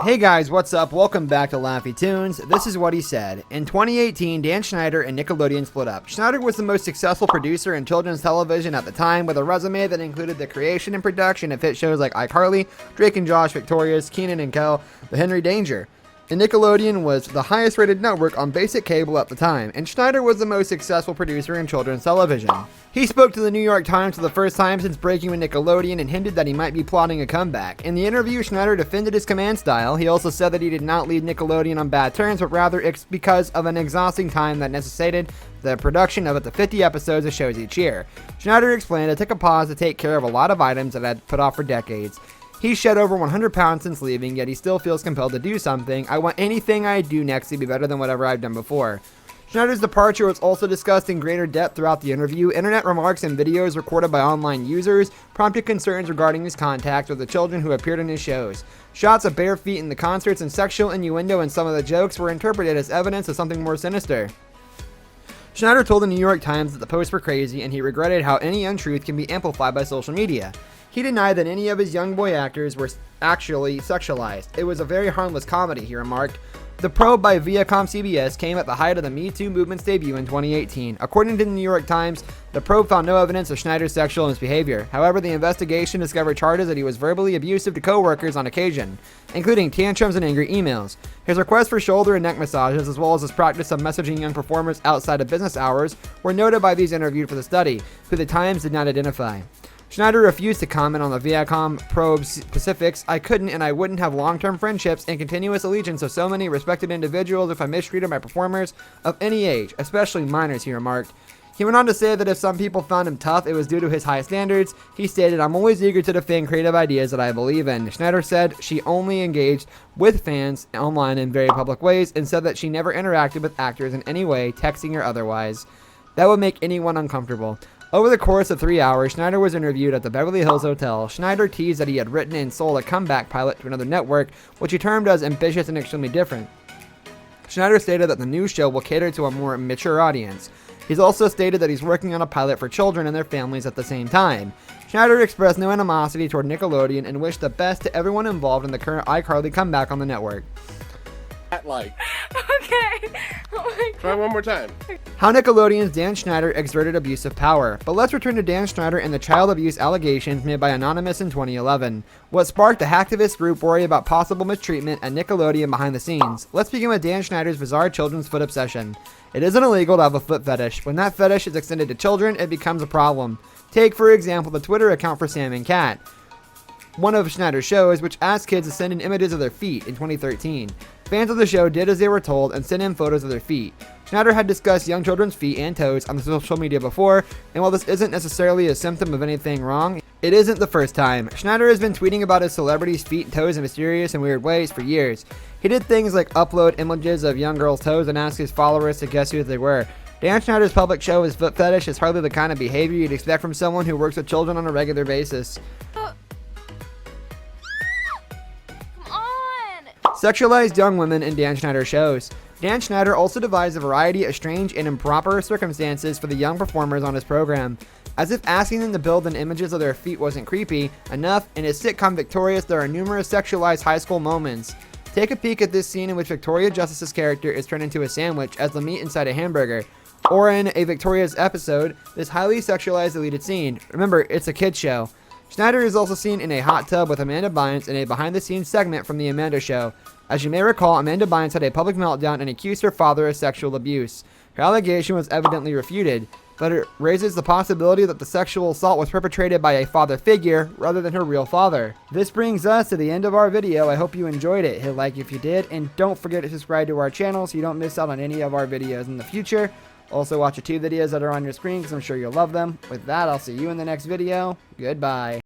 Hey guys, what's up? Welcome back to Laffy Tunes. This is what he said. In 2018, Dan Schneider and Nickelodeon split up. Schneider was the most successful producer in children's television at the time, with a resume that included the creation and production of hit shows like iCarly, Drake and Josh Victorious, Kenan and Kel, The Henry Danger. And Nickelodeon was the highest rated network on basic cable at the time, and Schneider was the most successful producer in children's television. He spoke to the New York Times for the first time since breaking with Nickelodeon and hinted that he might be plotting a comeback. In the interview, Schneider defended his command style. He also said that he did not leave Nickelodeon on bad terms, but rather it's because of an exhausting time that necessitated the production of up to 50 episodes of shows each year. Schneider explained, "I took a pause to take care of a lot of items that I'd put off for decades. He's shed over 100 pounds since leaving, yet he still feels compelled to do something. I want anything I do next to be better than whatever I've done before." Schneider's departure was also discussed in greater depth throughout the interview. Internet remarks and videos recorded by online users prompted concerns regarding his contact with the children who appeared in his shows. Shots of bare feet in the concerts and sexual innuendo in some of the jokes were interpreted as evidence of something more sinister. Schneider told the New York Times that the posts were crazy, and he regretted how any untruth can be amplified by social media. He denied that any of his young boy actors were actually sexualized. "It was a very harmless comedy," he remarked. The probe by Viacom CBS came at the height of the Me Too movement's debut in 2018. According to the New York Times, the probe found no evidence of Schneider's sexual misbehavior. However, the investigation discovered charges that he was verbally abusive to co-workers on occasion, including tantrums and angry emails. His request for shoulder and neck massages, as well as his practice of messaging young performers outside of business hours, were noted by these interviewed for the study, who the Times did not identify. Schneider refused to comment on the Viacom probe's specifics. "I couldn't and I wouldn't have long-term friendships and continuous allegiance of so many respected individuals if I mistreated my performers of any age, especially minors," he remarked. He went on to say that if some people found him tough, it was due to his high standards. He stated, "I'm always eager to defend creative ideas that I believe in." Schneider said she only engaged with fans online in very public ways and said that she never interacted with actors in any way, texting or otherwise. That would make anyone uncomfortable. Over the course of 3 hours, Schneider was interviewed at the Beverly Hills Hotel. Schneider teased that he had written and sold a comeback pilot to another network, which he termed as ambitious and extremely different. Schneider stated that the new show will cater to a more mature audience. He's also stated that he's working on a pilot for children and their families at the same time. Schneider expressed no animosity toward Nickelodeon and wished the best to everyone involved in the current iCarly comeback on the network. Like. Okay. Oh my God. Try one more time. How Nickelodeon's Dan Schneider exerted abusive power. But let's return to Dan Schneider and the child abuse allegations made by Anonymous in 2011. What sparked the hacktivist group worry about possible mistreatment at Nickelodeon behind the scenes. Let's begin with Dan Schneider's bizarre children's foot obsession. It isn't illegal to have a foot fetish. When that fetish is extended to children, it becomes a problem. Take, for example, the Twitter account for Sam and Cat, one of Schneider's shows, which asked kids to send in images of their feet in 2013. Fans of the show did as they were told and sent in photos of their feet. Schneider had discussed young children's feet and toes on the social media before, and while this isn't necessarily a symptom of anything wrong, it isn't the first time. Schneider has been tweeting about his celebrities' feet and toes in mysterious and weird ways for years. He did things like upload images of young girls' toes and ask his followers to guess who they were. Dan Schneider's public show his foot fetish is hardly the kind of behavior you'd expect from someone who works with children on a regular basis. Sexualized young women in Dan Schneider shows. Dan Schneider also devised a variety of strange and improper circumstances for the young performers on his program. As if asking them to build in images of their feet wasn't creepy enough, in his sitcom Victorious there are numerous sexualized high school moments. Take a peek at this scene in which Victoria Justice's character is turned into a sandwich as the meat inside a hamburger. Or in a Victorious episode, this highly sexualized deleted scene. Remember, it's a kid's show. Schneider is also seen in a hot tub with Amanda Bynes in a behind-the-scenes segment from The Amanda Show. As you may recall, Amanda Bynes had a public meltdown and accused her father of sexual abuse. Her allegation was evidently refuted, but it raises the possibility that the sexual assault was perpetrated by a father figure rather than her real father. This brings us to the end of our video. I hope you enjoyed it. Hit like if you did, and don't forget to subscribe to our channel so you don't miss out on any of our videos in the future. Also watch the 2 videos that are on your screen because I'm sure you'll love them. With that, I'll see you in the next video. Goodbye.